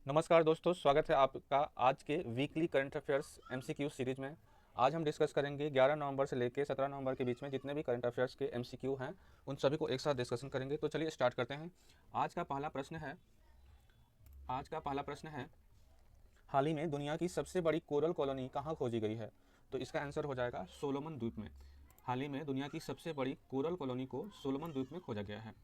नमस्कार दोस्तों, स्वागत है आपका आज के weekly current affairs MCQ series में। आज हम डिस्कस करेंगे 11 नवंबर से लेकर 17 नवंबर के बीच में जितने भी करंट अफेयर्स के एमसीक्यू हैं उन सभी को एक साथ डिस्कशन करेंगे। तो चलिए स्टार्ट करते हैं। आज का पहला प्रश्न है आज का पहला प्रश्न है हाल ही में दुनिया की सबसे बड़ी कोरल कॉलोनी कहाँ खोजी गई है? तो इसका आंसर हो जाएगा सोलोमन द्वीप में। हाल ही में दुनिया की सबसे बड़ी कोरल कॉलोनी को सोलोमन द्वीप में खोजा गया है।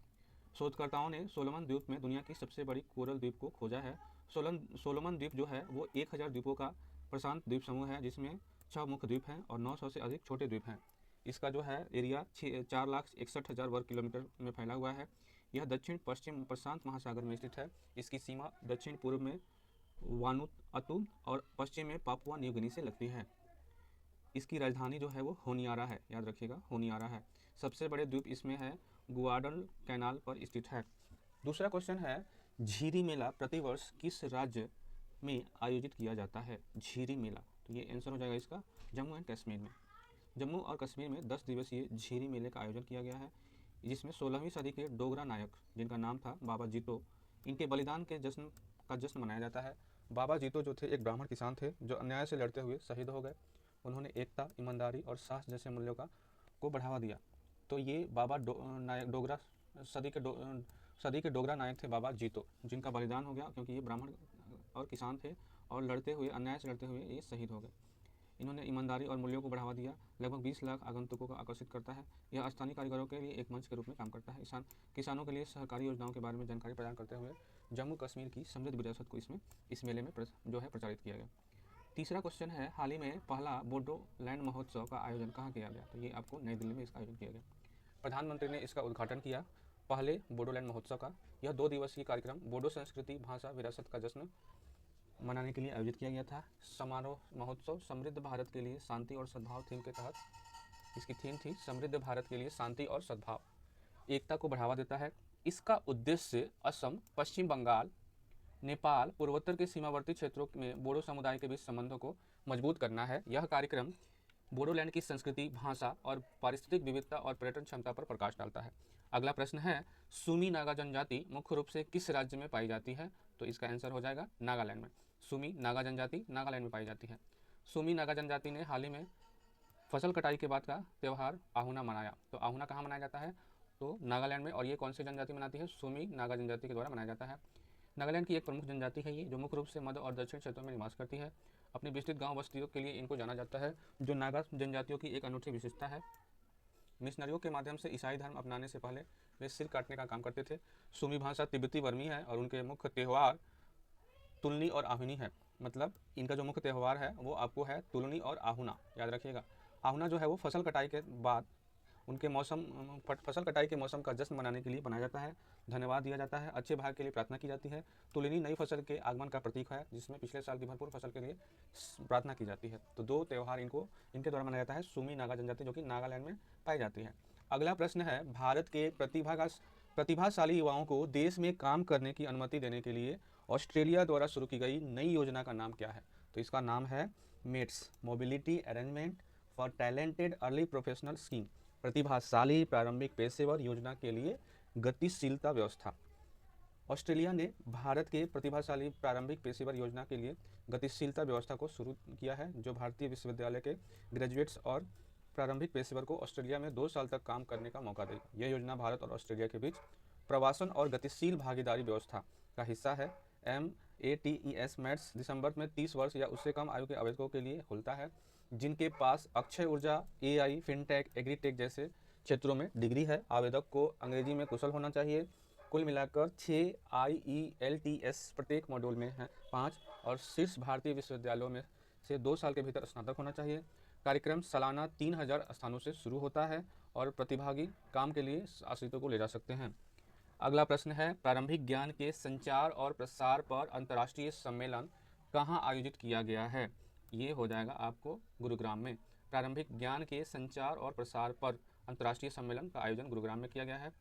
शोधकर्ताओं ने सोलोमन द्वीप में दुनिया की सबसे बड़ी कोरल द्वीप को खोजा है। सोलोमन द्वीप जो है वो 1000 द्वीपों का प्रशांत द्वीप समूह है, जिसमें 6 मुख्य द्वीप हैं और 900 से अधिक छोटे द्वीप हैं। इसका जो है एरिया 4,61,000 वर्ग किलोमीटर में फैला हुआ है। यह दक्षिण पश्चिम प्रशांत महासागर में स्थित है। इसकी सीमा दक्षिण पूर्व में वानुअतु और पश्चिम में पापुआ न्यू गिनी से लगती है। इसकी राजधानी जो है वो होनियारा है, याद रखिएगा होनियारा है। सबसे बड़े द्वीप इसमें है गुआडल कैनाल पर स्थित है। दूसरा क्वेश्चन है झीरी मेला प्रतिवर्ष किस राज्य में आयोजित किया जाता है? झीरी मेला, तो ये आंसर हो जाएगा इसका जम्मू एंड कश्मीर में। जम्मू और कश्मीर में 10 दिवसीय झीरी मेले का आयोजन किया गया है, जिसमें 16वीं सदी के डोगरा नायक, जिनका नाम था बाबा जीतो, इनके बलिदान के जश्न मनाया जाता है। बाबा जीतो जो थे एक ब्राह्मण किसान थे जो अन्याय से लड़ते हुए शहीद हो गए। उन्होंने एकता, ईमानदारी और साहस जैसे मूल्यों को बढ़ावा दिया। तो ये बाबा नायक डोगरा सदी के डोगरा नायक थे बाबा जीतो, जिनका बलिदान हो गया क्योंकि ये ब्राह्मण और किसान थे और अन्याय से लड़ते हुए ये शहीद हो गए। इन्होंने ईमानदारी और मूल्यों को बढ़ावा दिया। लगभग 20 लाख आगंतुकों को आकर्षित करता है। यह स्थानीय कारीगरों के लिए एक मंच के रूप में काम करता है। किसानों के लिए सहकारी योजनाओं के बारे में जानकारी प्रदान करते हुए जम्मू कश्मीर की समृद्ध विरासत को इस मेले में जो है प्रचारित किया गया। तीसरा क्वेश्चन है हाल ही में पहला बोडोलैंड महोत्सव का आयोजन कहाँ किया गया? तो ये आपको नई दिल्ली में इसका आयोजन किया गया। प्रधानमंत्री ने इसका उद्घाटन किया पहले बोडोलैंड महोत्सव का। यह 2 दिवसीय कार्यक्रम बोडो संस्कृति, भाषा, विरासत का जश्न मनाने के लिए आयोजित किया गया था। समारोह महोत्सव समृद्ध भारत के लिए शांति और सद्भाव थीम के तहत, इसकी थीम थी समृद्ध भारत के लिए शांति और सद्भाव, एकता को बढ़ावा देता है। इसका उद्देश्य असम, पश्चिम बंगाल, नेपाल, पूर्वोत्तर के सीमावर्ती क्षेत्रों में बोडो समुदाय के बीच संबंधों को मजबूत करना है। यह कार्यक्रम बोडोलैंड की संस्कृति, भाषा और पारिस्थितिक विविधता और पर्यटन क्षमता पर प्रकाश डालता है। अगला प्रश्न है सूमी नागा जनजाति मुख्य रूप से किस राज्य में पाई जाती है? तो इसका आंसर हो जाएगा नागालैंड में। सूमी नागा जनजाति नागालैंड में पाई जाती है। सूमी नागा जनजाति ने हाल ही में फसल कटाई के बाद का त्यौहार आहूना मनाया। तो आहूना कहाँ मनाया जाता है? तो नागालैंड में। और ये कौन सी जनजाति मनाती है? सूमी नागा जनजाति के द्वारा मनाया जाता है। नागालैंड की एक प्रमुख जनजाति है ये, जो मुख्य रूप से मध्य और दक्षिण क्षेत्रों में निवास करती है। अपनी विस्तृत गांव बस्तियों के लिए इनको जाना जाता है, जो नागा जनजातियों की एक अनूठी विशेषता है। मिशनरियों के माध्यम से ईसाई धर्म अपनाने से पहले वे सिर काटने का काम करते थे। सूमी भाषा तिब्बती वर्मी है और उनके मुख्य त्यौहार तुलनी और आहुनी है। मतलब इनका जो मुख्य त्यौहार है वो आपको है तुलनी और आहूना, याद रखिएगा। आहूना जो है वो फसल कटाई के बाद फसल कटाई के मौसम का जश्न मनाने के लिए बनाया जाता है। धन्यवाद दिया जाता है, अच्छे भाग्य के लिए प्रार्थना की जाती है। तुलनी नई फसल के आगमन का प्रतीक है, जिसमें पिछले साल की भरपूर फसल के लिए प्रार्थना की जाती है। तो 2 त्यौहार इनके द्वारा मनाया जाता है। सूमी नागा जनजाति जो कि नागालैंड में पाई जाती है। अगला प्रश्न है भारत के प्रतिभाशाली युवाओं को देश में काम करने की अनुमति देने के लिए ऑस्ट्रेलिया द्वारा शुरू की गई नई योजना का नाम क्या है? तो इसका नाम है MATES, mobility arrangement for talented early professional scheme, प्रतिभाशाली प्रारंभिक पेशेवर योजना के लिए गतिशीलता व्यवस्था। ऑस्ट्रेलिया ने भारत के प्रतिभाशाली प्रारंभिक पेशेवर योजना के लिए गतिशीलता व्यवस्था को शुरू किया है, जो भारतीय विश्वविद्यालय के ग्रेजुएट्स और प्रारंभिक पेशेवर को ऑस्ट्रेलिया में 2 साल तक काम करने का मौका देगी। यह योजना भारत और ऑस्ट्रेलिया के बीच प्रवासन और गतिशील भागीदारी व्यवस्था का हिस्सा है। METES मैट्स दिसंबर में 30 वर्ष या उससे कम आयु के आवेदकों के लिए खुलता है, जिनके पास अक्षय ऊर्जा, AI, फिनटेक, एग्रीटेक जैसे क्षेत्रों में डिग्री है। आवेदक को अंग्रेजी में कुशल होना चाहिए। कुल मिलाकर 6 IELTS प्रत्येक मॉड्यूल में है 5 और शीर्ष भारतीय विश्वविद्यालयों में से 2 साल के भीतर स्नातक होना चाहिए। कार्यक्रम सालाना 3000 स्थानों से शुरू होता है और प्रतिभागी काम के लिए आश्रितों को ले जा सकते हैं। अगला प्रश्न है प्रारंभिक ज्ञान के संचार और प्रसार पर अंतर्राष्ट्रीय सम्मेलन कहाँ आयोजित किया गया है? ये हो जाएगा आपको गुरुग्राम में। प्रारंभिक ज्ञान के संचार और प्रसार पर अंतर्राष्ट्रीय सम्मेलन का आयोजन गुरुग्राम में किया गया है।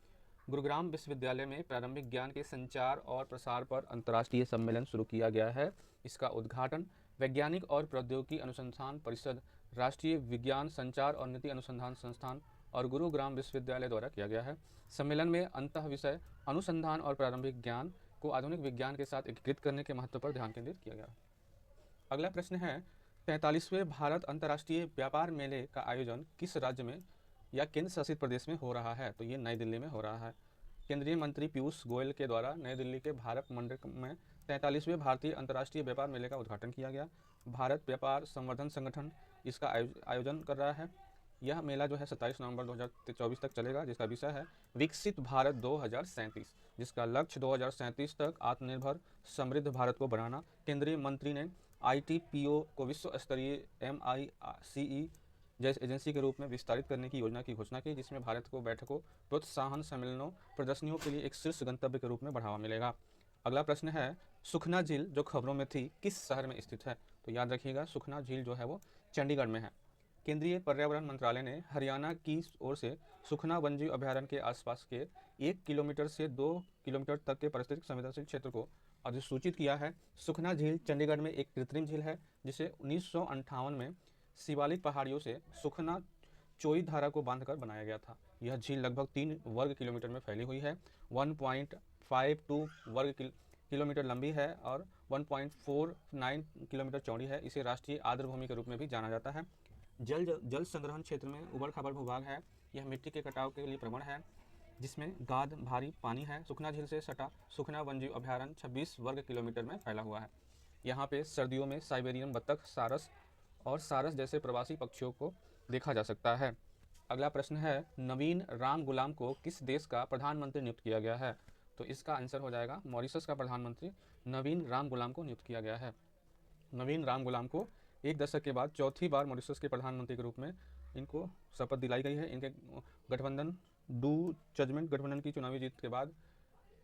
गुरुग्राम विश्वविद्यालय में प्रारंभिक ज्ञान के संचार और प्रसार पर अंतर्राष्ट्रीय सम्मेलन शुरू किया गया है। इसका उद्घाटन वैज्ञानिक और प्रौद्योगिकी अनुसंधान परिषद, राष्ट्रीय विज्ञान संचार और नीति अनुसंधान संस्थान और गुरुग्राम विश्वविद्यालय द्वारा किया गया है। सम्मेलन में अंतः विषय अनुसंधान और प्रारंभिक ज्ञान को आधुनिक विज्ञान के साथ एकीकृत करने के महत्व पर ध्यान केंद्रित किया गया। अगला प्रश्न है 45वें भारत अंतर्राष्ट्रीय व्यापार मेले का आयोजन किस राज्य में या केंद्र शासित प्रदेश में हो रहा है? तो ये नई दिल्ली में हो रहा है। केंद्रीय मंत्री पीयूष गोयल के द्वारा नई दिल्ली के भारत मंडप में 43वें भारतीय अंतर्राष्ट्रीय व्यापार मेले का उद्घाटन किया गया। भारत व्यापार संवर्धन संगठन इसका आयोजन कर रहा है। यह मेला जो है 27 नवंबर 2024 तक चलेगा, जिसका विषय है विकसित भारत 2037, जिसका लक्ष्य 2037 तक आत्मनिर्भर समृद्ध भारत को बनाना। केंद्रीय मंत्री ने ITPO को विश्व स्तरीय MICE जैसे एजेंसी के रूप में विस्तारित करने की योजना की घोषणा की, जिसमें भारत को बैठकों, प्रोत्साहन सम्मेलनों, प्रदर्शनियों के लिए एक शीर्ष गंतव्य के रूप में बढ़ावा मिलेगा। अगला प्रश्न है सुखना झील जो खबरों में थी किस शहर में स्थित है? तो याद रखिएगा सुखना झील जो है वो चंडीगढ़ में है। केंद्रीय पर्यावरण मंत्रालय ने हरियाणा की ओर से सुखना वन्यजीव अभयारण्य के आसपास के 1 किलोमीटर से 2 किलोमीटर तक के पारिस्थितिक संवेदनशील क्षेत्र को अधिसूचित किया है। सुखना झील चंडीगढ़ में एक कृत्रिम झील है, जिसे 1958 में शिवालिक पहाड़ियों से सुखना चोई धारा को बांधकर बनाया गया था। यह झील लगभग 3 वर्ग किलोमीटर में फैली हुई है, 1.52 वर्ग किलोमीटर लंबी है और 1.49 किलोमीटर चौड़ी है। इसे राष्ट्रीय आर्द्रभूमि के रूप में भी जाना जाता है। जल संग्रहण क्षेत्र में उबड़ खाबड़ भूभाग है। यह मिट्टी के कटाव के लिए प्रवण है, जिसमें गाद भारी पानी है। सुखना झील से सटा सुखना वन्यजीव अभयारण्य 26 वर्ग किलोमीटर में फैला हुआ है। यहाँ पे सर्दियों में साइबेरियन बतख, सारस और सारस जैसे प्रवासी पक्षियों को देखा जा सकता है। अगला प्रश्न है नवीन राम गुलाम को किस देश का प्रधानमंत्री नियुक्त किया गया है? तो इसका आंसर हो जाएगा मॉरिशस का प्रधानमंत्री नवीन राम गुलाम को नियुक्त किया गया है। नवीन राम गुलाम को एक दशक के बाद चौथी बार मॉरिशस के प्रधानमंत्री के रूप में इनको शपथ दिलाई गई है। इनके गठबंधन डू जजमेंट गठबंधन की चुनावी जीत के बाद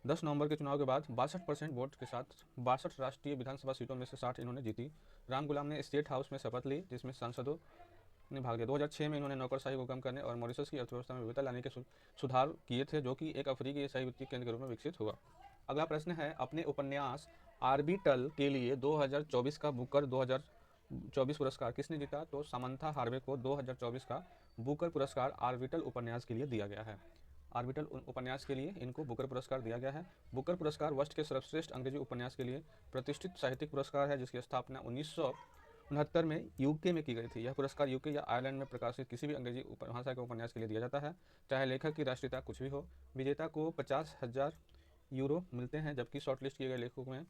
10 नवंबर के चुनाव के बाद 62% वोट के साथ 62 राष्ट्रीय विधानसभा सीटों में से 60 इन्होंने जीती। राम गुलाम ने स्टेट हाउस में शपथ ली, जिसमें सांसदों ने भाग लिया। 2006 में इन्होंने नौकरशाही को कम करने और मॉरिशस की अर्थव्यवस्था में विविधता लाने के सुधार किए थे, जो कि एक अफ्रीकी एशियाई वित्तीय केंद्र के रूप में विकसित हुआ। अगला प्रश्न है अपने उपन्यास आर्बिटल के लिए 2024 का बुकर 2024 पुरस्कार किसने जीता? तो सामंथा हार्वे को 2024 का बुकर पुरस्कार आर्बिटल उपन्यास के लिए दिया गया है। आर्बिटल उपन्यास के लिए इनको बुकर पुरस्कार दिया गया है। बुकर पुरस्कार वर्ष के सर्वश्रेष्ठ अंग्रेजी उपन्यास के लिए प्रतिष्ठित साहित्यिक पुरस्कार है, जिसकी स्थापना 1969 में यूके में की गई थी। यह पुरस्कार यूके या आयरलैंड में प्रकाशित किसी भी अंग्रेजी भाषा के उपन्यास के लिए दिया जाता है, चाहे लेखक की राष्ट्रीयता कुछ भी हो। विजेता को 50,000 यूरो मिलते हैं, जबकि शॉर्टलिस्ट किए गए लेखकों में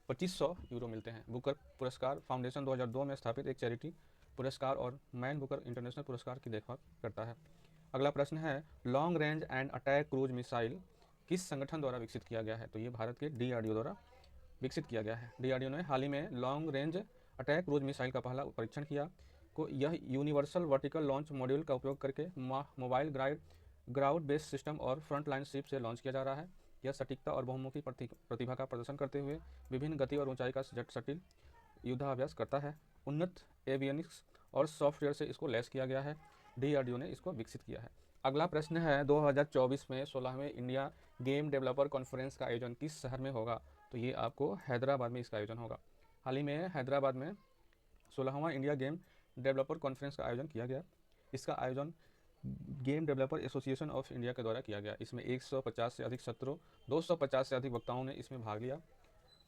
2500 यूरो मिलते हैं। बुकर पुरस्कार फाउंडेशन 2002 में स्थापित एक चैरिटी पुरस्कार और मैन बुकर इंटरनेशनल पुरस्कार की देखभाल करता है। अगला प्रश्न है long range and attack cruise missile किस संगठन द्वारा विकसित किया गया है? तो ये भारत के DRDO द्वारा विकसित किया गया है। DRDO ने हाल ही में long range attack cruise missile का पहला परीक्षण किया। यह यूनिवर्सल वर्टिकल लॉन्च मॉड्यूल का उपयोग करके मोबाइल ग्राउंड बेस्ड सिस्टम और फ्रंट लाइन शिप से लॉन्च किया जा रहा है। यह सटीकता और बहुमुखी प्रतिभा का प्रदर्शन करते हुए विभिन्न गति और ऊंचाई का जटिल युद्धाभ्यास करता है। उन्नत एवियनिक्स और सॉफ्टवेयर से इसको लैस किया गया है। DRDO ने इसको विकसित किया है। अगला प्रश्न है 2024 में 16वें इंडिया गेम डेवलपर कॉन्फ्रेंस का आयोजन किस शहर में होगा? तो ये आपको हैदराबाद में इसका आयोजन होगा। हाल ही में हैदराबाद में 16वां इंडिया गेम डेवलपर कॉन्फ्रेंस का आयोजन किया गया। इसका आयोजन game developer association of India के द्वारा किया गया। इसमें 150 से अधिक सत्रों 250 से अधिक वक्ताओं ने इसमें भाग लिया।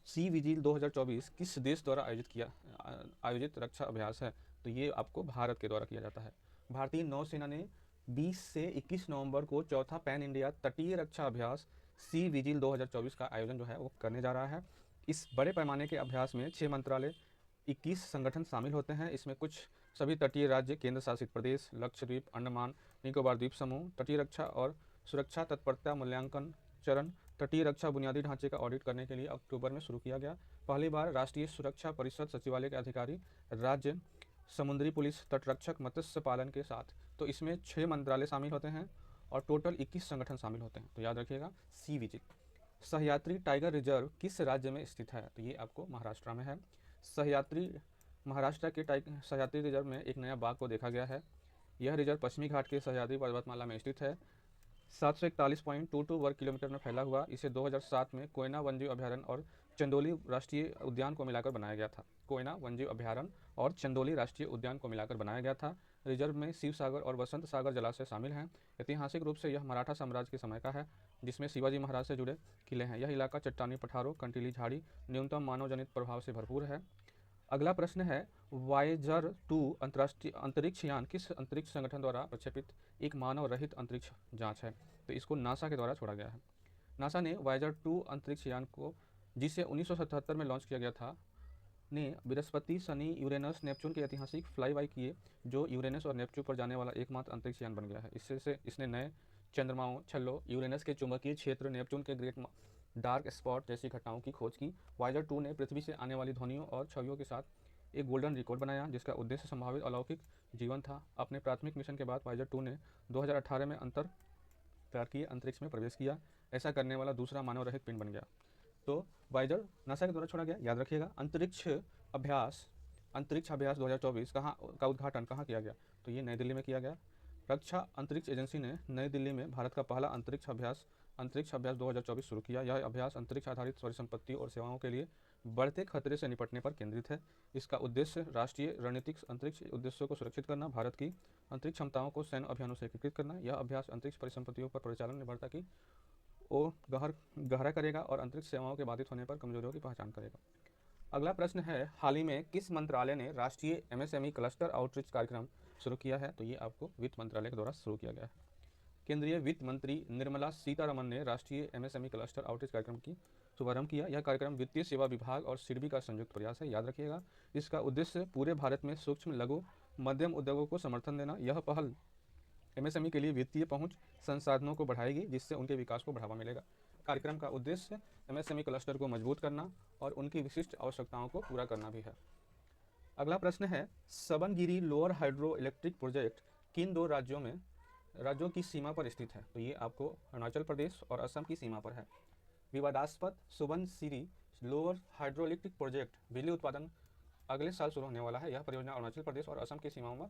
सी विजिल 2024 किस देश द्वारा आयोजित रक्षा अभ्यास है? तो ये आपको भारत के द्वारा किया जाता है। भारतीय नौसेना ने 20 से 21 नवंबर को चौथा पैन इंडिया तटीय रक्षा अभ्यास सी विजिल 2024 का आयोजन जो है वो करने जा रहा है। इस बड़े पैमाने के अभ्यास में 6 मंत्रालय 21 संगठन शामिल होते हैं। इसमें कुछ सभी तटीय राज्य, केंद्र शासित प्रदेश, लक्षद्वीप, अंडमान निकोबार द्वीप समूह, तटीय रक्षा और सुरक्षा तत्परता मूल्यांकन चरण। तटीय रक्षा बुनियादी ढांचे का ऑडिट करने के लिए अक्टूबर में शुरू किया गया। पहली बार राष्ट्रीय सुरक्षा परिषद सचिवालय के अधिकारी, राज्य समुद्री पुलिस, तटरक्षक, मत्स्य पालन के साथ। तो इसमें 6 मंत्रालय शामिल होते हैं और टोटल 21 संगठन शामिल होते हैं। तो याद रखिएगा C vigil. Sahyadri tiger reserve किस राज्य में स्थित है? तो ये आपको महाराष्ट्र में है। सह्याद्री महाराष्ट्र के सह्याद्री रिजर्व में एक नया बाघ को देखा गया है। यह रिजर्व पश्चिमी घाट के सह्याद्री पर्वतमाला में स्थित है। 741.22 वर्ग किलोमीटर में फैला हुआ। इसे 2007 में कोयना वन्यजीव अभयारण्य और चंदोली राष्ट्रीय उद्यान को मिलाकर बनाया गया था। कोयना वन्यजीव अभयारण्य और चंदोली राष्ट्रीय उद्यान को मिलाकर बनाया गया था। रिजर्व में शिव सागर और वसंत सागर जलाशय शामिल हैं। ऐतिहासिक रूप से यह मराठा साम्राज्य के समय का है, जिसमें शिवाजी महाराज से जुड़े किले हैं। यह इलाका चट्टानी पठारों, कंटीली झाड़ी, न्यूनतम मानव जनित प्रभाव से भरपूर है। अगला प्रश्न है, वायेजर 2 अंतर्राष्ट्रीय अंतरिक्ष यान किस अंतरिक्ष संगठन द्वारा प्रक्षेपित एक मानव रहित अंतरिक्ष जांच है? तो इसको नासा के द्वारा छोड़ा गया है। नासा ने वायेजर 2 अंतरिक्ष यान को, जिसे 1977 में लॉन्च किया गया था, ने बृहस्पति, शनि, यूरेनस, नेपच्यून के ऐतिहासिक फ्लाई बाई किए, जो यूरेनस और नेपच्यून पर जाने वाला एकमात्र अंतरिक्ष यान बन गया है। इसने नए चंद्रमाओं, छल्लों, यूरेनस के चुंबकीय क्षेत्र, नेपच्यून के ग्रेट डार्क स्पॉट जैसी घटनाओं की खोज की। वायेजर 2 ने पृथ्वी से आने वाली ध्वनियों और छवियों के साथ एक गोल्डन रिकॉर्ड बनाया, जिसका उद्देश्य संभावित अलौकिक जीवन था। अपने प्राथमिक मिशन के बाद वायेजर 2 ने 2018 में अंतरिक्षीय अंतरिक्ष में प्रवेश किया। ऐसा करने वाला दूसरा मानव रहित पिंड बन गया। तो वायेजर नासा के द्वारा छोड़ा गया, याद रखिएगा। अंतरिक्ष अभ्यास 2024 का उद्घाटन कहाँ किया गया? तो ये नई दिल्ली में किया गया। रक्षा अंतरिक्ष एजेंसी ने नई दिल्ली में भारत का पहला अंतरिक्ष अभ्यास 2024 शुरू किया। यह अभ्यास अंतरिक्ष आधारित परिसंपत्ति और सेवाओं के लिए बढ़ते खतरे से निपटने पर केंद्रित है। इसका उद्देश्य राष्ट्रीय रणनीतिक अंतरिक्ष उद्देश्यों को सुरक्षित करना, भारत की अंतरिक्ष क्षमताओं को सैन्य अभियानों से एकीकृत करना। यह अभ्यास अंतरिक्ष परिसंपत्तियों पर परिचालन निर्भरता की ओर गहरा करेगा और अंतरिक्ष सेवाओं के बाधित होने पर कमजोरियों की पहचान करेगा। अगला प्रश्न है, हाल ही में किस मंत्रालय ने राष्ट्रीय एमएसएमई क्लस्टर आउटरीच कार्यक्रम शुरू किया है? तो ये आपको वित्त मंत्रालय के द्वारा शुरू किया गया है। केंद्रीय वित्त मंत्री निर्मला सीतारमण ने राष्ट्रीय एमएसएमई क्लस्टर आउटरीच कार्यक्रम की शुभारंभ किया। यह कार्यक्रम वित्तीय सेवा विभाग और सिडबी का संयुक्त प्रयास है, याद रखिएगा। इसका उद्देश्य पूरे भारत में सूक्ष्म, लघु, मध्यम उद्योगों को समर्थन देना। यह पहल एमएसएमई के लिए वित्तीय पहुंच संसाधनों को बढ़ाएगी, जिससे उनके विकास को बढ़ावा मिलेगा। कार्यक्रम का उद्देश्य एमएसएमई क्लस्टर को मजबूत करना और उनकी विशिष्ट आवश्यकताओं को पूरा करना भी है। अगला प्रश्न है, सबनगिरी लोअर हाइड्रो इलेक्ट्रिक प्रोजेक्ट किन दो राज्यों की सीमा पर स्थित है? तो ये आपको अरुणाचल प्रदेश और असम की सीमा पर है। विवादास्पद Subansiri lower hydro electric project बिजली उत्पादन अगले साल शुरू होने वाला है। यह परियोजना अरुणाचल प्रदेश और असम की सीमाओं में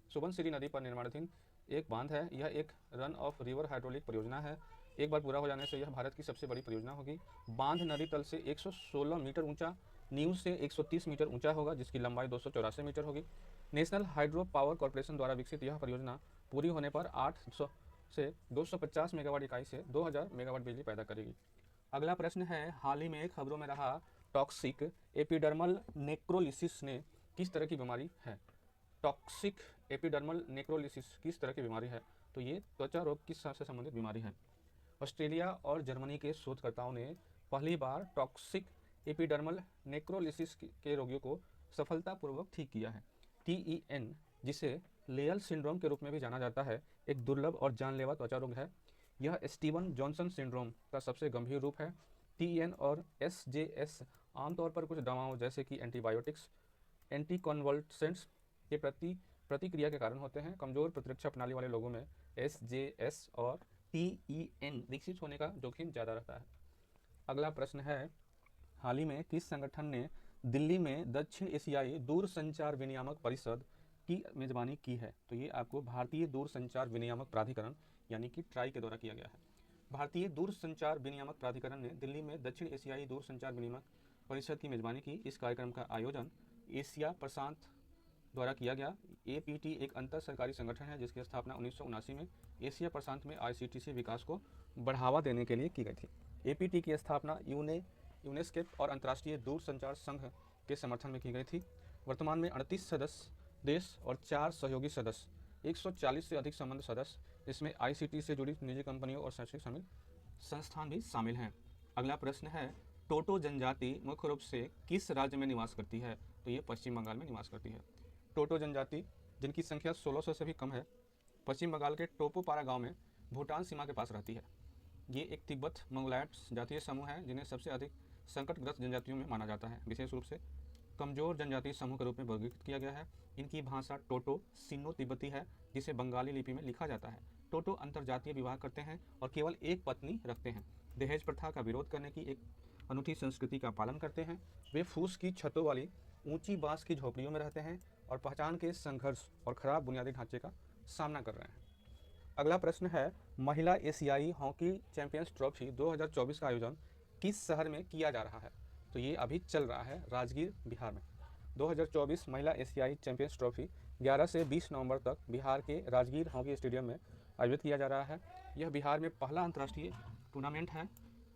सुबनसिरी नदी पर निर्माणाधीन एक बांध है। यह एक रन ऑफ रिवर हाइड्रोलिक परियोजना है। एक बार पूरा हो जाने से यह भारत की सबसे बड़ी परियोजना होगी। बांध नदी तल से 116 मीटर ऊंचा, नींव से 130 मीटर ऊंचा होगा, जिसकी लंबाई 284 मीटर होगी। नेशनल हाइड्रो पावर कॉर्पोरेशन द्वारा विकसित यह परियोजना पूरी होने पर 800 से 250 मेगावाट इकाई से 2000 मेगावाट बिजली पैदा करेगी। अगला प्रश्न है, हाल ही में खबरों में रहा टॉक्सिक एपिडर्मल नेक्रोलिसिस ने किस तरह की बीमारी है? टॉक्सिक एपिडर्मल नेक्रोलिसिस किस तरह की बीमारी है? तो ये त्वचा रोग की से संबंधित बीमारी है। ऑस्ट्रेलिया और जर्मनी के शोधकर्ताओं ने पहली बार टॉक्सिक एपिडर्मल नेक्रोलिसिस के रोगियों को सफलतापूर्वक ठीक किया है। TEN, जिसे लेयल सिंड्रोम के रूप में भी जाना जाता है, एक दुर्लभ और जानलेवा त्वचा रोग है। यह स्टीवन जॉनसन सिंड्रोम का सबसे गंभीर रूप है। TEN और SJS आमतौर पर कुछ दवाओं जैसे कि एंटीबायोटिक्स, एंटीकॉन्वल्सेंट्स के प्रतिक्रिया के कारण होते हैं। कमजोर प्रतिरक्षा प्रणाली वाले लोगों में SJS और TEN विकसित होने का जोखिम ज़्यादा रहता है। अगला प्रश्न है, हाल ही में किस संगठन ने दिल्ली में दक्षिण एशियाई दूरसंचार विनियामक परिषद की मेजबानी की है? तो ये आपको भारतीय दूरसंचार विनियामक प्राधिकरण यानी कि ट्राई के द्वारा किया गया है। भारतीय दूरसंचार विनियामक प्राधिकरण ने दिल्ली में दक्षिण एशियाई दूरसंचार विनियामक परिषद की मेजबानी की। इस कार्यक्रम का आयोजन एशिया प्रशांत द्वारा किया गया। APT एक अंतर सरकारी संगठन है जिसकी स्थापना 1979 में एशिया प्रशांत में ICT से विकास को बढ़ावा देने के लिए की गई थी। APT की स्थापना यूनेस्केप और अंतर्राष्ट्रीय दूरसंचार संघ के समर्थन में की गई थी। वर्तमान में 38 सदस्य देश और 4 सहयोगी सदस्य, 140 से अधिक संबंध सदस्य, इसमें ICT से जुड़ी निजी कंपनियों और शैक्षिक संस्थान भी शामिल हैं। अगला प्रश्न है, टोटो जनजाति मुख्य रूप से किस राज्य में निवास करती है? तो ये पश्चिम बंगाल में निवास करती है। टोटो जनजाति, जिनकी संख्या 1600 से भी कम है, पश्चिम बंगाल के टोपोपारा गांव में भूटान सीमा के पास रहती है। ये एक तिब्बत मंगोलायड जातीय समूह है जिन्हें सबसे अधिक संकटग्रस्त जनजातियों में माना जाता है। विशेष रूप से कमजोर जनजातीय समूह के रूप में वर्गीकृत किया गया है। इनकी भाषा टोटो सिनो तिब्बती है, जिसे बंगाली लिपि में लिखा जाता है। टोटो अंतरजातीय विवाह करते हैं और केवल एक पत्नी रखते हैं। दहेज प्रथा का विरोध करने की एक अनूठी संस्कृति का पालन करते हैं। वे फूस की छतों वाली ऊंची बांस की झोपड़ियों में रहते हैं और पहचान के संघर्ष और खराब बुनियादी ढांचे का सामना कर रहे हैं। अगला प्रश्न है, महिला एशियाई हॉकी चैंपियंस ट्रॉफी 2024 का आयोजन किस शहर में किया जा रहा है? तो ये अभी चल रहा है राजगीर, बिहार में। 2024 महिला एशियाई चैंपियंस ट्रॉफी 11 से 20 नवंबर तक बिहार के राजगीर हॉकी स्टेडियम में आयोजित किया जा रहा है। यह बिहार में पहला अंतर्राष्ट्रीय टूर्नामेंट है।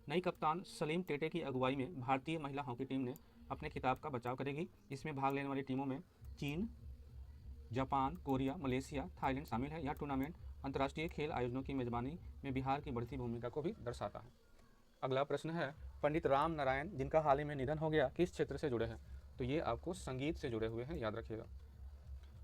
नई कप्तान सलीम टेटे की अगुवाई में भारतीय महिला हॉकी टीम ने अपने खिताब का बचाव करेगी। इसमें भाग लेने वाली टीमों में चीन, जापान, कोरिया, मलेशिया, थाईलैंड शामिल है। यह टूर्नामेंट अंतर्राष्ट्रीय खेल आयोजनों की मेजबानी में बिहार की बढ़ती भूमिका को भी दर्शाता है। अगला प्रश्न है, पंडित राम नारायण जिनका हाल ही में निधन हो गया किस क्षेत्र से जुड़े हैं? तो ये आपको संगीत से जुड़े हुए हैं, याद रखिएगा।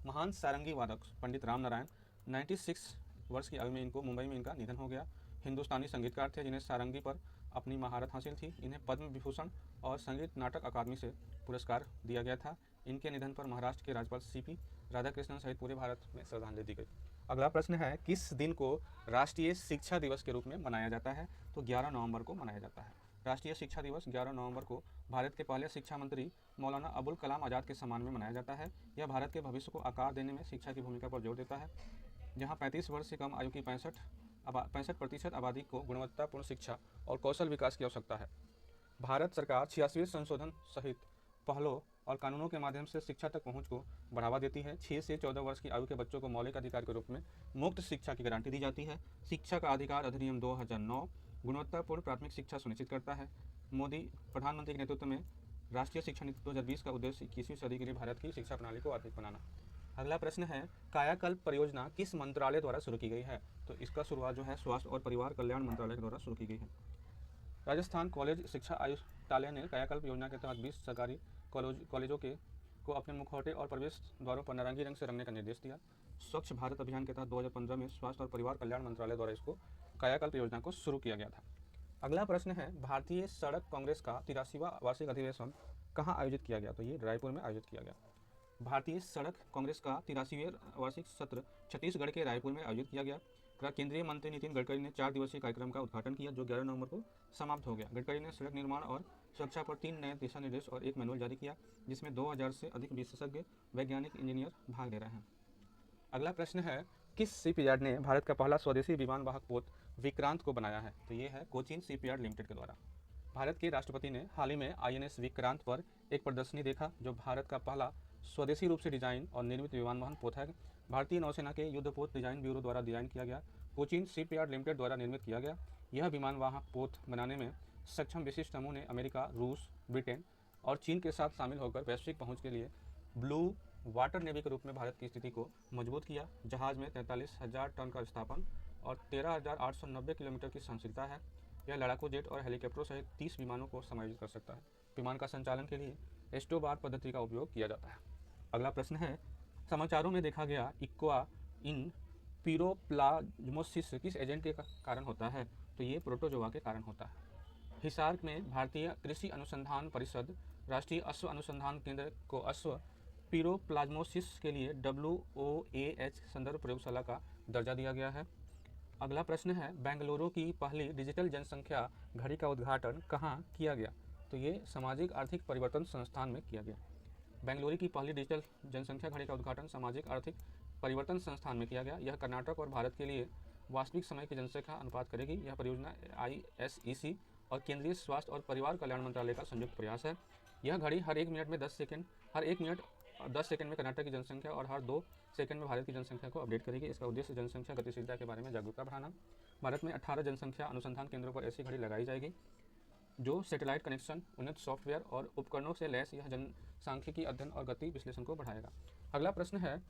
महान सारंगी वादक पंडित राम नारायण 96 वर्ष की आयु में इनको मुंबई में इनका निधन हो गया। हिंदुस्तानी संगीतकार थे जिन्हें सारंगी पर अपनी महारत हासिल थी। इन्हें पद्म विभूषण और संगीत नाटक अकादमी से पुरस्कार दिया गया था। इनके निधन पर महाराष्ट्र के राज्यपाल सीपी राधाकृष्णन सहित पूरे भारत में श्रद्धांजलि दी गई। अगला प्रश्न है, किस दिन को राष्ट्रीय शिक्षा दिवस के रूप में मनाया जाता है? तो 11 नवंबर को मनाया जाता है। राष्ट्रीय शिक्षा दिवस 11 नवंबर को भारत के पहले शिक्षा मंत्री मौलाना अबुल कलाम आज़ाद के सम्मान में मनाया जाता है। यह भारत के भविष्य को आकार देने में शिक्षा की भूमिका पर जोर देता है। जहां 35 वर्ष से कम आयु की 65% आबादी को गुणवत्तापूर्ण शिक्षा और कौशल विकास की आवश्यकता है। भारत सरकार 86वें संशोधन सहित पहलों और कानूनों के माध्यम से शिक्षा तक पहुंच को बढ़ावा देती है। 6 से 14 वर्ष की आयु के बच्चों को मौलिक अधिकार के रूप में मुफ्त शिक्षा की गारंटी दी जाती है। शिक्षा का अधिकार अधिनियम 2009 गुणवत्तापूर्ण प्राथमिक शिक्षा सुनिश्चित करता है। मोदी प्रधानमंत्री के नेतृत्व में राष्ट्रीय शिक्षा नीति 2020 का उद्देश्य 21वीं सदी के लिए भारत की शिक्षा प्रणाली को आधुनिक बनाना। अगला प्रश्न है, कायाकल्प परियोजना किस मंत्रालय द्वारा शुरू की गई है? तो इसका शुरुआत जो है स्वास्थ्य और परिवार कल्याण मंत्रालय के द्वारा शुरू की गई है। राजस्थान कॉलेज शिक्षा आयुक्तालय ने कायाकल्प योजना के तहत 20 सरकारी कॉलेजों को अपने मुखौटे और प्रवेश द्वारों पर नारंगी रंग से रंगने का निर्देश दिया। स्वच्छ भारत अभियान के तहत 2015 में स्वास्थ्य और परिवार कल्याण मंत्रालय द्वारा इसको कायाकल्प योजना को शुरू किया गया था। अगला प्रश्न है, भारतीय सड़क कांग्रेस का 83वां वार्षिक अधिवेशन कहाँ आयोजित किया गया? तो ये रायपुर में आयोजित किया गया। भारतीय सड़क कांग्रेस का 83वां वार्षिक सत्र छत्तीसगढ़ के रायपुर में आयोजित किया गया। केंद्रीय मंत्री नितिन गडकरी ने 4 दिवसीय कार्यक्रम का उद्घाटन किया जो 11 नवंबर को समाप्त हो गया। गडकरी ने सड़क निर्माण और सुरक्षा पर 3 नए दिशा निर्देश और एक मैनुअल जारी किया जिसमें 2000 से अधिक विशेषज्ञ वैज्ञानिक इंजीनियर भाग ले रहे हैं। अगला प्रश्न है, किस शिपयार्ड ने भारत का पहला स्वदेशी विमान वाहक पोत विक्रांत को बनाया है? तो ये है कोचीन शिपयार्ड लिमिटेड के द्वारा। भारत के राष्ट्रपति ने हाल ही में INS विक्रांत पर एक प्रदर्शनी देखा जो भारत का पहला स्वदेशी रूप से डिजाइन और निर्मित विमान वाहन पोत है। भारतीय नौसेना के युद्धपोत डिजाइन ब्यूरो द्वारा डिजाइन किया गया, कोचीन शिपयार्ड लिमिटेड द्वारा निर्मित किया गया। यह विमान वाहक पोत बनाने में सक्षम विशिष्ट समूह ने अमेरिका, रूस, ब्रिटेन और चीन के साथ शामिल होकर वैश्विक पहुंच के लिए ब्लू वाटर नेवी के रूप में भारत की स्थिति को मजबूत किया। जहाज में 43,000 टन का विस्थापन और 13,890 किलोमीटर की सहनशीलता है। यह लड़ाकू जेट और हेलीकॉप्टरों सहित 30 विमानों को समायोजित कर सकता है। विमान का संचालन के लिए एस्टोबार पद्धति का उपयोग किया जाता है। अगला प्रश्न है, समाचारों में देखा गया इक्वा इन पीरोप्लाज्मोसिस किस एजेंट के कारण होता है? तो ये प्रोटोजोआ के कारण होता है। हिसार में भारतीय कृषि अनुसंधान परिषद राष्ट्रीय अश्व अनुसंधान केंद्र को अश्व पीरोप्लाज्मोसिस के लिए WOAH संदर्भ प्रयोगशाला का दर्जा दिया गया है। अगला प्रश्न है, बेंगलुरु की पहली डिजिटल जनसंख्या घड़ी का उद्घाटन कहाँ किया गया? तो ये सामाजिक आर्थिक परिवर्तन संस्थान में किया गया। बेंगलुरु की पहली डिजिटल जनसंख्या घड़ी का उद्घाटन सामाजिक आर्थिक परिवर्तन संस्थान में किया गया। यह कर्नाटक और भारत के लिए वास्तविक समय की जनसंख्या अनुपात करेगी। यह परियोजना ISEC और केंद्रीय स्वास्थ्य और परिवार कल्याण मंत्रालय का संयुक्त प्रयास है। यह घड़ी हर 1 मिनट और 10 सेकंड में कर्नाटक की जनसंख्या और हर 2 सेकंड में भारत की जनसंख्या को अपडेट करेगी। इसका उद्देश्य जनसंख्या गतिशीलता के बारे में जागरूकता बढ़ाना। भारत में 18 जनसंख्या अनुसंधान केंद्रों पर ऐसी घड़ी लगाई जाएगी जो सैटेलाइट कनेक्शन, उन्नत सॉफ्टवेयर और उपकरणों से लैस यह जनसांख्यिकी अध्ययन और गति विश्लेषण को बढ़ाएगा। अगला प्रश्न है,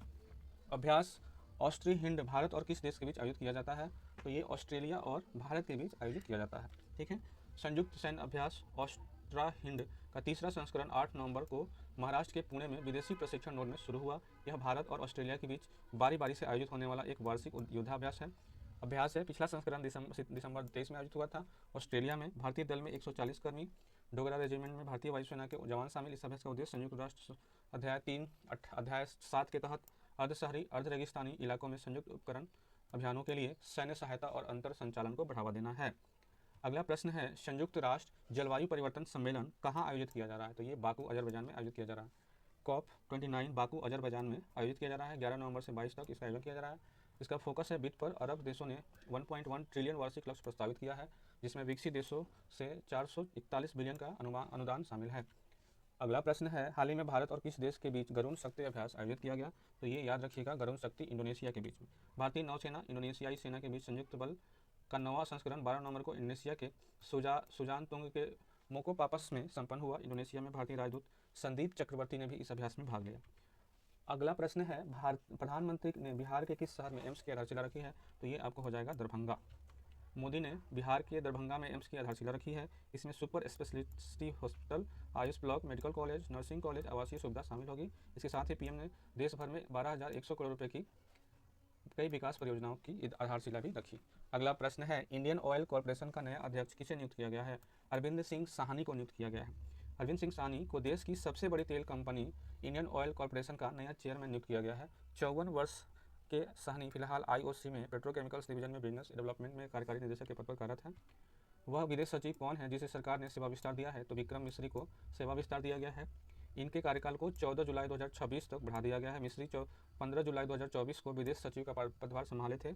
अभ्यास ऑस्ट्री हिंड भारत और किस देश के बीच आयोजित किया जाता है? तो ये ऑस्ट्रेलिया और भारत के बीच आयोजित किया जाता है। ठीक है, संयुक्त सैन्य अभ्यास ऑस्ट्रा हिंड का तीसरा संस्करण 8 नवंबर को महाराष्ट्र के पुणे में विदेशी प्रशिक्षण नोड में शुरू हुआ। यह भारत और ऑस्ट्रेलिया के बीच बारी बारी से आयोजित होने वाला एक वार्षिक युद्धाभ्यास है। पिछला संस्करण दिसंबर 23 में आयोजित हुआ था। ऑस्ट्रेलिया में भारतीय दल में 140 कर्मी, डोगरा रेजिमेंट में भारतीय वायुसेना के जवान शामिल। इस अभ्यास का उद्देश्य संयुक्त राष्ट्र अध्याय 7 के तहत अर्धशहरी अर्ध रेगिस्तानी इलाकों में संयुक्त उपकरण अभियानों के लिए सैन्य सहायता और अंतर संचालन को बढ़ावा देना है। अगला प्रश्न है, संयुक्त राष्ट्र जलवायु परिवर्तन सम्मेलन कहाँ आयोजित किया जा रहा है? तो ये बाकू अजरबैजान में आयोजित किया जा रहा है। COP29 बाकू अजरबैजान में आयोजित किया जा रहा है। 11 नवंबर से 22 तक इसका आयोजन किया जा रहा है। इसका फोकस है वित्त पर। अरब देशों ने 1.1 ट्रिलियन वार्षिक लक्ष्य प्रस्तावित किया है जिसमें विकसित देशों से 441 बिलियन का अनुदान शामिल है। अगला प्रश्न है, हाल ही में भारत और किस देश के बीच गरुण शक्ति अभ्यास आयोजित किया गया? तो ये याद रखिएगा, गरुण शक्ति इंडोनेशिया के बीच में। भारतीय नौसेना इंडोनेशियाई सेना के बीच संयुक्त बल का 9वां संस्करण 12 नवंबर को इंडोनेशिया के सुजानतुंग के मोकोपापस में संपन्न हुआ। इंडोनेशिया में भारतीय राजदूत संदीप चक्रवर्ती ने भी इस अभ्यास में भाग लिया। अगला प्रश्न है, प्रधानमंत्री ने बिहार के किस शहर में एम्स की आधारशिला रखी है? तो ये आपको हो जाएगा दरभंगा। मोदी ने बिहार के दरभंगा में एम्स की आधारशिला रखी है। इसमें super speciality hospital, Ayush block, medical college, nursing college, आवासीय सुविधा शामिल होगी। इसके साथ ही पीएम ने देश भर में 12,100 करोड़ रुपए की कई विकास परियोजनाओं की आधारशिला भी रखी। अगला प्रश्न है, इंडियन ऑयल कॉर्पोरेशन का नया अध्यक्ष किसे नियुक्त किया गया है? अरविंद सिंह साहनी को नियुक्त किया गया है। अरविंद सिंह साहनी को देश की सबसे बड़ी तेल कंपनी इंडियन ऑयल कॉर्पोरेशन का नया चेयरमैन नियुक्त किया गया है। 54 वर्ष के साहनी फिलहाल आईओसी में पेट्रोकेमिकल्स डिवीजन में बिजनेस डेवलपमेंट में कार्यकारी निदेशक के पद पर कार्यरत है। वह विदेश सचिव कौन है जिसे सरकार ने सेवा विस्तार दिया है? तो विक्रम मिश्री को सेवा विस्तार दिया गया है। इनके कार्यकाल को 14 जुलाई 2026 तक बढ़ा दिया गया है। मिश्री 15 जुलाई 2024 को विदेश सचिव का पदभार संभाले थे।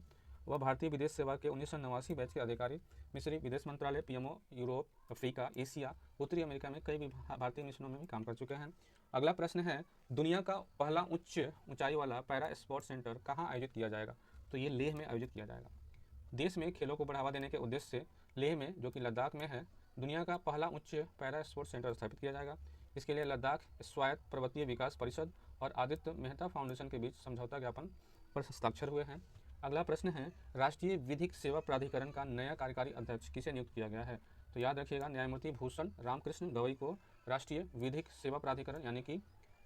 वह भारतीय विदेश सेवा के 1989 बैच के अधिकारी। मिश्री विदेश मंत्रालय, पीएमओ, यूरोप, अफ्रीका, एशिया, उत्तरी अमेरिका में कई भारतीय मिशनों में भी काम कर चुके हैं। अगला प्रश्न है, दुनिया का पहला ऊंचाई वाला पैरा स्पोर्ट सेंटर कहाँ आयोजित किया जाएगा? तो ये लेह में आयोजित किया जाएगा। देश में खेलों को बढ़ावा देने के उद्देश्य से लेह में, जो कि लद्दाख में है, दुनिया का पहला उच्च पैरा स्पोर्ट्स सेंटर स्थापित किया जाएगा। इसके लिए लद्दाख स्वायत्त पर्वतीय विकास परिषद और आदित्य मेहता फाउंडेशन के बीच समझौता ज्ञापन पर हस्ताक्षर हुए हैं। अगला प्रश्न है, राष्ट्रीय विधिक सेवा प्राधिकरण का नया कार्यकारी अध्यक्ष किसे नियुक्त किया गया है? तो याद रखिएगा, न्यायमूर्ति भूषण रामकृष्ण गवई को राष्ट्रीय विधिक सेवा प्राधिकरण यानी कि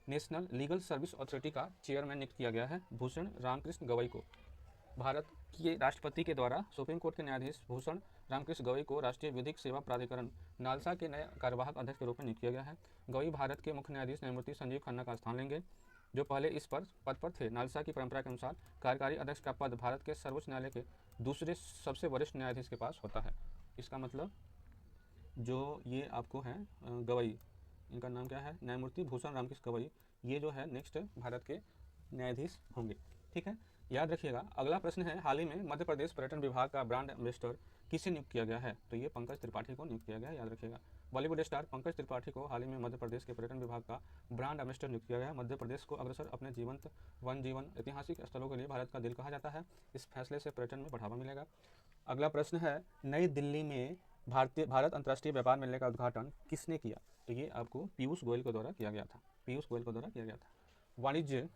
नेशनल लीगल सर्विस अथॉरिटी का चेयरमैन नियुक्त किया गया है। भूषण रामकृष्ण गवई को भारत के राष्ट्रपति के द्वारा सुप्रीम कोर्ट के न्यायाधीश भूषण रामकृष्ण गवई को राष्ट्रीय विधिक सेवा प्राधिकरण नालसा के नए कार्यवाहक अध्यक्ष के रूप में नियुक्त किया गया है। गवई भारत के मुख्य न्यायाधीश न्यायमूर्ति संजीव खन्ना का स्थान लेंगे, जो पहले इस पद पर थे। नालसा की परंपरा के अनुसार कार्यकारी अध्यक्ष का पद भारत के सर्वोच्च न्यायालय के दूसरे सबसे वरिष्ठ न्यायाधीश के पास होता है। इसका मतलब जो ये आपको है गवई, इनका नाम क्या है? न्यायमूर्ति भूषण रामकृष्ण गवई, ये जो है नेक्स्ट भारत के न्यायाधीश होंगे। ठीक है, याद रखिएगा। अगला प्रश्न है, हाल ही में मध्य प्रदेश पर्यटन विभाग का ब्रांड एम्बेसडर किसे नियुक्त किया गया है? तो ये पंकज त्रिपाठी को नियुक्त किया गया है, याद रखिएगा। बॉलीवुड स्टार पंकज त्रिपाठी को हाल ही में मध्य प्रदेश के पर्यटन विभाग का ब्रांड एम्बेसडर नियुक्त किया गया है। मध्य प्रदेश को अग्रसर अपने जीवंत वन जीवन ऐतिहासिक स्थलों के लिए भारत का दिल कहा जाता है। इस फैसले से पर्यटन में बढ़ावा मिलेगा। अगला प्रश्न है, नई दिल्ली में भारत अंतर्राष्ट्रीय व्यापार मेले का उद्घाटन किसने किया? तो ये आपको पीयूष गोयल के द्वारा किया गया था। पीयूष गोयल के द्वारा किया गया था।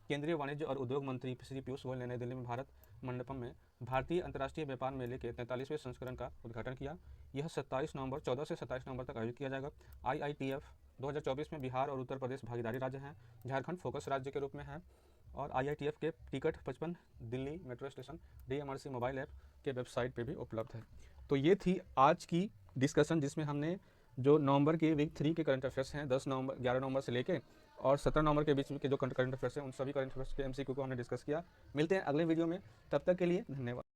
केंद्रीय वाणिज्य और उद्योग मंत्री श्री पीयूष गोयल ने नई दिल्ली में भारत मंडपम में भारतीय अंतर्राष्ट्रीय व्यापार मेले के 43वें संस्करण का उद्घाटन किया। यह 14 से 27 नवंबर तक आयोजित किया जाएगा। IITF 2024 में बिहार और उत्तर प्रदेश भागीदारी राज्य हैं। झारखंड फोकस राज्य के रूप में है। और IITF के ticket 55 Delhi metro station DMRC mobile app के वेबसाइट पे भी उपलब्ध है। तो ये थी आज की डिस्कशन, जिसमें हमने जो नवंबर के वीक 3 के करंट अफेयर्स हैं 11 नवंबर से लेके और 17 नवंबर के बीच में के जो करंट अफेयर्स हैं उन सभी करंट अफेयर्स के MCQ को हमने डिस्कस किया। मिलते हैं अगले वीडियो में, तब तक के लिए धन्यवाद।